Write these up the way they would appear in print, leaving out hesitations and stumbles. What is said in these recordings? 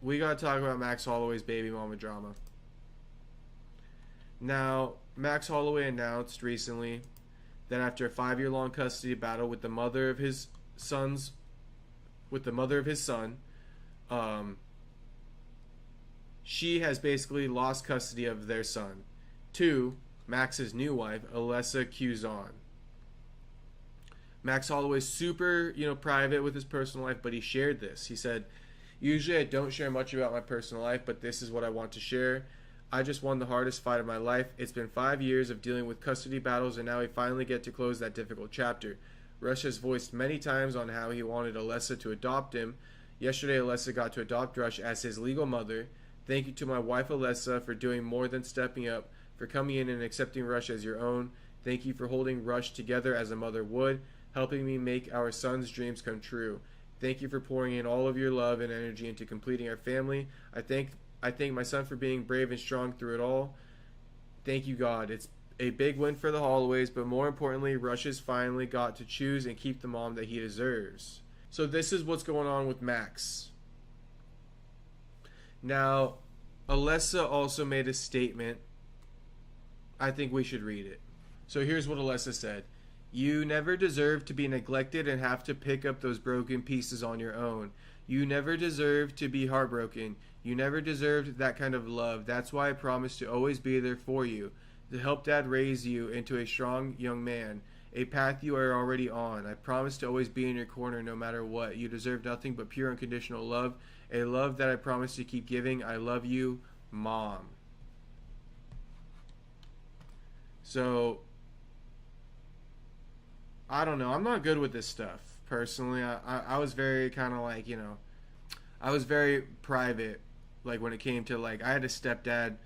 we gotta talk about Max Holloway's baby mama drama. Now, Max Holloway announced recently that after a 5-year long custody battle with the mother of his son's, um, she has basically lost custody of their son to Max's new wife, Alessa Quizon. Max Holloway's super, private with his personal life, but he shared this. He said, "Usually I don't share much about my personal life, but this is what I want to share. I just won the hardest fight of my life. It's been 5 years of dealing with custody battles, and now we finally get to close that difficult chapter. Rush has voiced many times on how he wanted Alessa to adopt him. Yesterday, Alessa got to adopt Rush as his legal mother. Thank you to my wife Alessa for doing more than stepping up, for coming in and accepting Rush as your own. Thank you for holding Rush together as a mother would, helping me make our son's dreams come true. Thank you for pouring in all of your love and energy into completing our family. I thank my son for being brave and strong through it all. Thank you, God. It's a big win for the Holloways, but more importantly, Rush has finally got to choose and keep the mom that he deserves." So this is what's going on with Max. Now, Alessa also made a statement. I think we should read it. So here's what Alessa said. "You never deserve to be neglected and have to pick up those broken pieces on your own. You never deserved to be heartbroken. You never deserved that kind of love. That's why I promised to always be there for you, to help Dad raise you into a strong young man, a path you are already on. I promise to always be in your corner no matter what. You deserve nothing but pure unconditional love, a love that I promise to keep giving. I love you, Mom." So, I don't know. I'm not good with this stuff, personally. I was very kind of like, I was very private, like when it came to, like, I had a stepdad,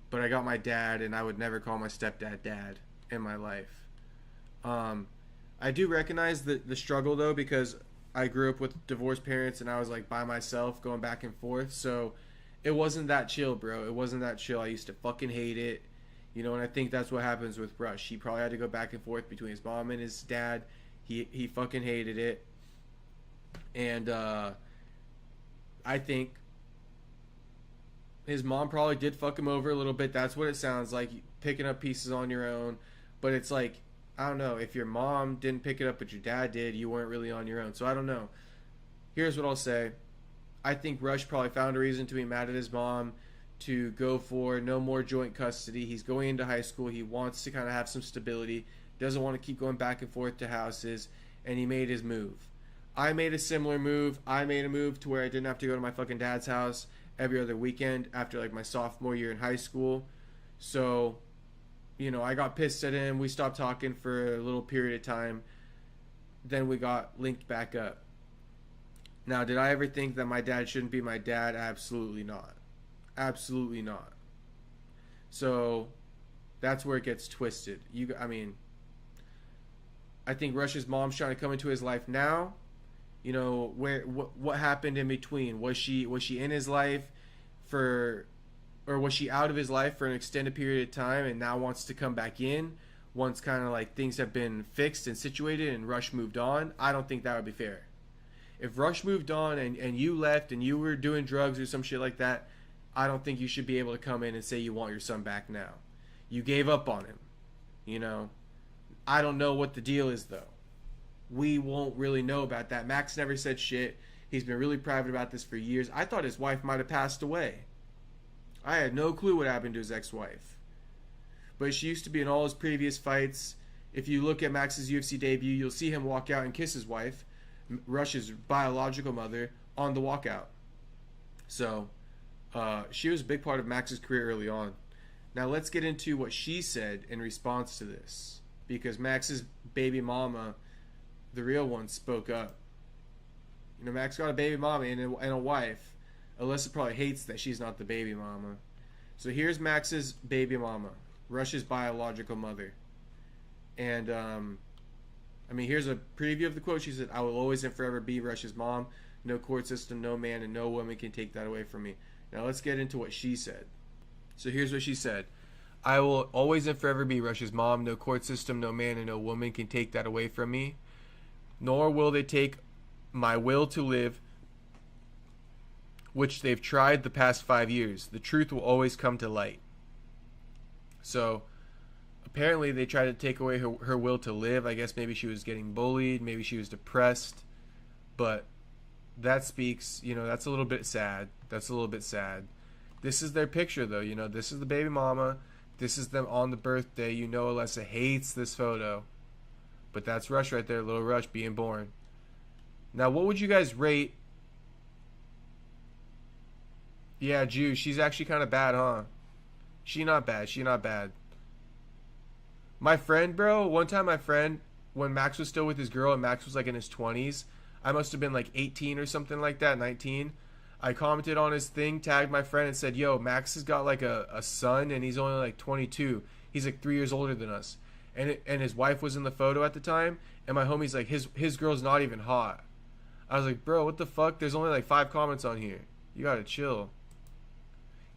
but I got my dad, and I would never call my stepdad dad in my life. I do recognize the struggle, though, because I grew up with divorced parents, and I was, like, by myself going back and forth, so it wasn't that chill, bro. It wasn't that chill. I used to fucking hate it. And I think that's what happens with Rush. He probably had to go back and forth between his mom and his dad. He fucking hated it. And I think his mom probably did fuck him over a little bit. That's what it sounds like, picking up pieces on your own. But it's like, I don't know. If your mom didn't pick it up but your dad did, you weren't really on your own. So I don't know. Here's what I'll say. I think Rush probably found a reason to be mad at his mom, to go for no more joint custody. He's going into high school. He wants to kind of have some stability. Doesn't want to keep going back and forth to houses. And he made his move. I made a similar move. I made a move to where I didn't have to go to my fucking dad's house every other weekend after like my sophomore year in high school. So, I got pissed at him. We stopped talking for a little period of time. Then we got linked back up. Now, did I ever think that my dad shouldn't be my dad? Absolutely not. Absolutely not. So that's where it gets twisted. I think Rush's mom's trying to come into his life now. What happened in between? Was she in his life or was she out of his life for an extended period of time and now wants to come back in once kind of like things have been fixed and situated and Rush moved on? I don't think that would be fair. If Rush moved on and you left and you were doing drugs or some shit like that, I don't think you should be able to come in and say you want your son back now. You gave up on him. I don't know what the deal is, though. We won't really know about that. Max never said shit. He's been really private about this for years. I thought his wife might have passed away. I had no clue what happened to his ex-wife. But she used to be in all his previous fights. If you look at Max's UFC debut, you'll see him walk out and kiss his wife, Rush's biological mother, on the walkout. So she was a big part of Max's career early on. Now let's get into what she said in response to this, because Max's baby mama, the real one, spoke up. Max got a baby mama and a wife. Alessa probably hates that she's not the baby mama. So here's Max's baby mama, Rush's biological mother. And here's a preview of the quote. She said, "I will always and forever be Rush's mom. No court system, no man, and no woman can take that away from me." Now let's get into what she said. So here's what she said. "I will always and forever be Rush's mom. No court system, no man, and no woman can take that away from me. Nor will they take my will to live which they've tried the past 5 years. The truth will always come to light. So apparently they tried to take away her will to live. I guess maybe she was getting bullied, maybe she was depressed, but that speaks, that's a little bit sad. That's a little bit sad. This is their picture though, this is the baby mama. This is them on the birthday. Alessa hates this photo. But that's Rush right there, little Rush being born. Now, what would you guys rate? Yeah, Jew, she's actually kind of bad, huh? She not bad. She not bad. My friend, bro, one time my friend, when Max was still with his girl and Max was like in his 20s, I must have been like 18 or something like that, 19. I commented on his thing, tagged my friend and said, yo, Max has got like a son and he's only like 22. He's like 3 years older than us. And his wife was in the photo at the time. And my homie's like, his girl's not even hot. I was like, bro, what the fuck? There's only like 5 comments on here. You gotta chill.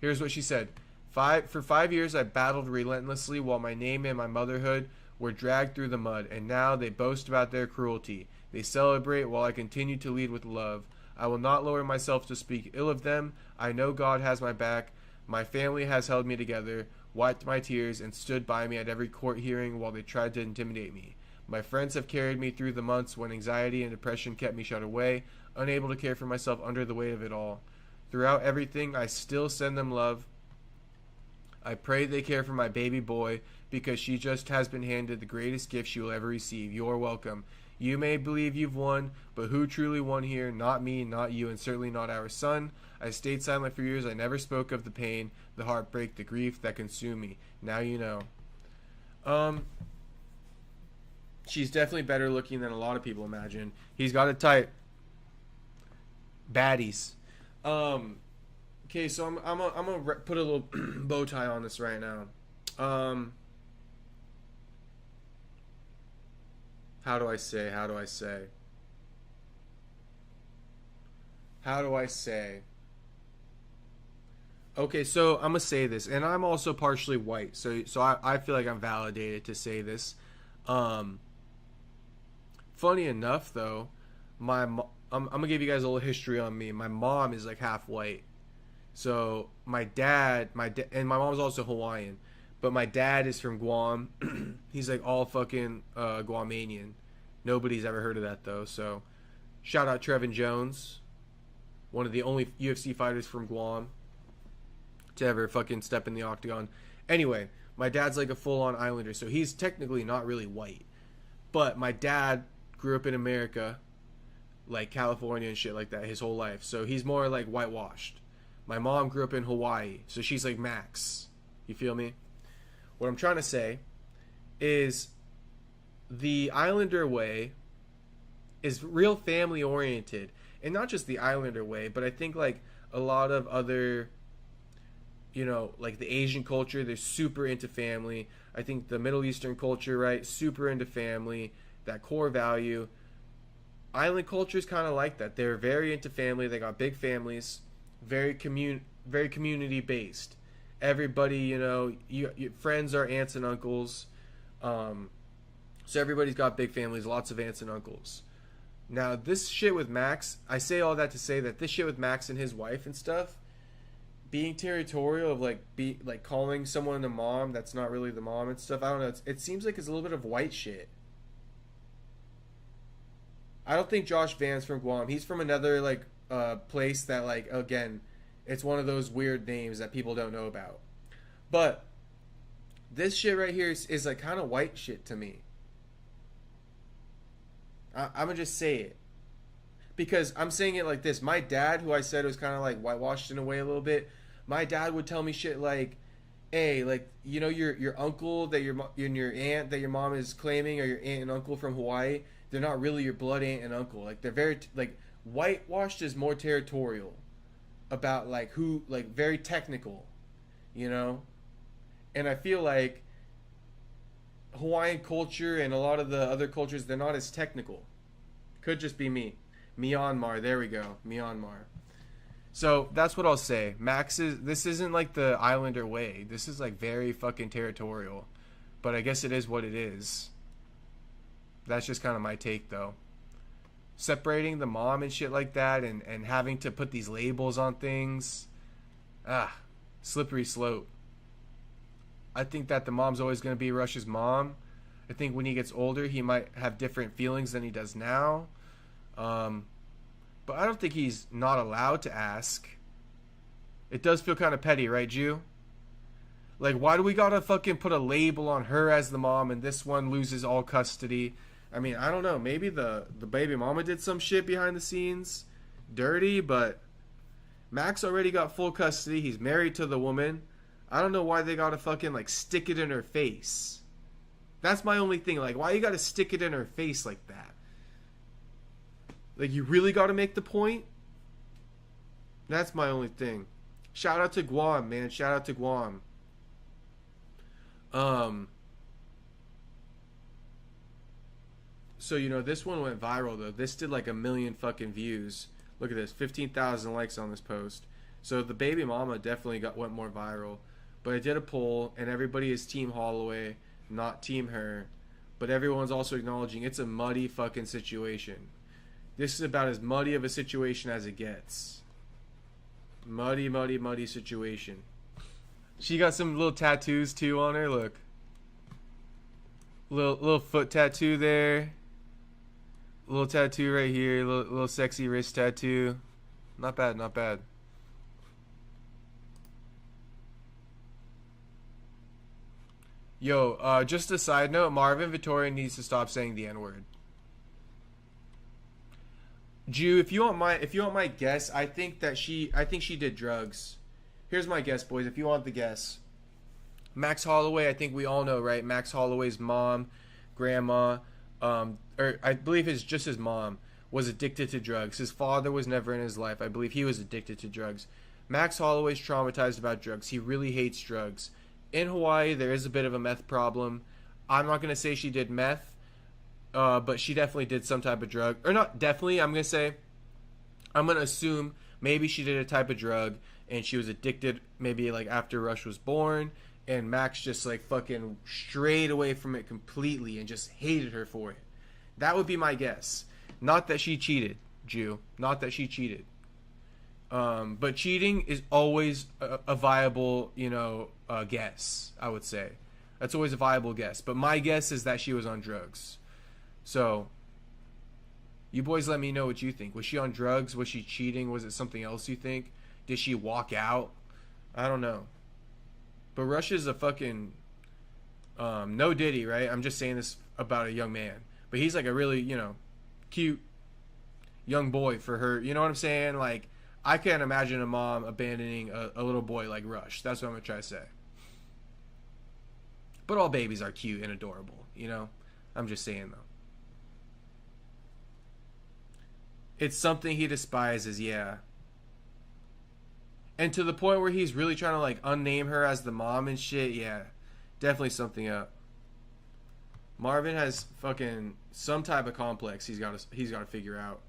Here's what she said. For 5 years, I battled relentlessly while my name and my motherhood were dragged through the mud. And now they boast about their cruelty. They celebrate while I continue to lead with love. I will not lower myself to speak ill of them. I know God has my back. My family has held me together, wiped my tears, and stood by me at every court hearing while they tried to intimidate me. My friends have carried me through the months when anxiety and depression kept me shut away, unable to care for myself under the weight of it all. Throughout everything, I still send them love. I pray they care for my baby boy because she just has been handed the greatest gift she will ever receive. You're welcome. You may believe you've won, but who truly won here? Not me, not you, and certainly not our son. I stayed silent for years. I never spoke of the pain, the heartbreak, the grief that consumed me. Now you know. She's definitely better looking than a lot of people imagine. He's got it tight. Baddies. Okay, so I'm gonna put a little bow tie on this right now. How do I say? Okay, so I'm gonna say this, and I'm also partially white, so I feel like I'm validated to say this. Funny enough, though, I'm gonna give you guys a little history on me. My mom is like half white, so my dad, and my mom's also Hawaiian, but my dad is from Guam. He's like all fucking Guamanian. Nobody's ever heard of that though. So, shout out Trevin Jones, one of the only UFC fighters from Guam to ever fucking step in the octagon. Anyway, my dad's like a full-on Islander, so he's technically not really white. But my dad grew up in America, like California and shit like that, his whole life. So he's more like whitewashed. My mom grew up in Hawaii, so she's like Max. You feel me? What I'm trying to say is the Islander way is real family oriented. And not just the Islander way, but I think like a lot of other, like the Asian culture, they're super into family. I think the Middle Eastern culture, right, super into family, that core value. Island culture is kind of like that. They're very into family. They got big families, very community based. Everybody, your friends are aunts and uncles. So everybody's got big families, lots of aunts and uncles. Now, this shit with Max, I say all that to say that this shit with Max and his wife and stuff, being territorial of calling someone the mom that's not really the mom and stuff, I don't know. It seems like it's a little bit of white shit. I don't think Josh Van's from Guam. He's from another place that again, it's one of those weird names that people don't know about. But this shit right here is like kind of white shit to me. I'm gonna just say it. Because I'm saying it like this. My dad, who I said was kind of like whitewashed in a way a little bit, my dad would tell me shit like, hey, your uncle that your aunt that your mom is claiming, or your aunt and uncle from Hawaii, they're not really your blood aunt and uncle. Like, they're very whitewashed is more territorial about who, very technical, and I feel like Hawaiian culture and a lot of the other cultures, they're not as technical. Could just be me. Myanmar, there we go. Myanmar. So that's what I'll say. This isn't like the Islander way. This is very fucking territorial. But I guess it is what it is. That's just kind of my take though. separating the mom and shit like that, and having to put these labels on things. Slippery slope. I think that the mom's always going to be Rush's mom. I think when he gets older, he might have different feelings than he does now. But I don't think he's not allowed to ask. It does feel kind of petty, right, Jew? Like, why do we gotta fucking put a label on her as the mom and this one loses all custody? I mean, I don't know. Maybe the baby mama did some shit behind the scenes. Dirty, but Max already got full custody. He's married to the woman. I don't know why they gotta fucking, like, stick it in her face. That's my only thing. Like, why you gotta stick it in her face like that? Like, you really gotta make the point? That's my only thing. Shout out to Guam, man. Shout out to Guam. So, you know, this one went viral, though. This did like 1 million fucking views. Look at this. 15,000 likes on this post. So, the baby mama definitely went more viral. But I did a poll, and everybody is Team Holloway, not Team her. But everyone's also acknowledging it's a muddy fucking situation. This is about as muddy of a situation as it gets. Muddy, muddy, muddy situation. She got some little tattoos too on her. Look, little foot tattoo there. Little tattoo right here. Little sexy wrist tattoo. Not bad, not bad. Yo, just a side note: Marvin Vittoria needs to stop saying the N-word. Jew, if you want my guess, I think she did drugs. Here's my guess, boys. If you want the guess, Max Holloway. I think we all know, right? Max Holloway's mom, grandma, or I believe his mom was addicted to drugs. His father was never in his life. I believe he was addicted to drugs. Max Holloway's traumatized about drugs. He really hates drugs. In Hawaii, there is a bit of a meth problem. I'm not gonna say she did meth. But she definitely did some type of drug. Or not definitely, I'm going to assume maybe she did a type of drug and she was addicted maybe like after Rush was born, and Max just like fucking strayed away from it completely and just hated her for it. That would be my guess. Not that she cheated, Jew. Not that she cheated. But cheating is always a viable, guess, I would say. That's always a viable guess. But my guess is that she was on drugs. So, you boys let me know what you think. Was she on drugs? Was she cheating? Was it something else you think? Did she walk out? I don't know. But Rush is a fucking... no Diddy, right? I'm just saying this about a young man. But he's like a really, cute young boy for her. You know what I'm saying? Like, I can't imagine a mom abandoning a little boy like Rush. That's what I'm going to try to say. But all babies are cute and adorable, I'm just saying, though. It's something he despises, yeah. And to the point where he's really trying to, like, unname her as the mom and shit, yeah. Definitely something up. Marvin has fucking some type of complex he's got to figure out.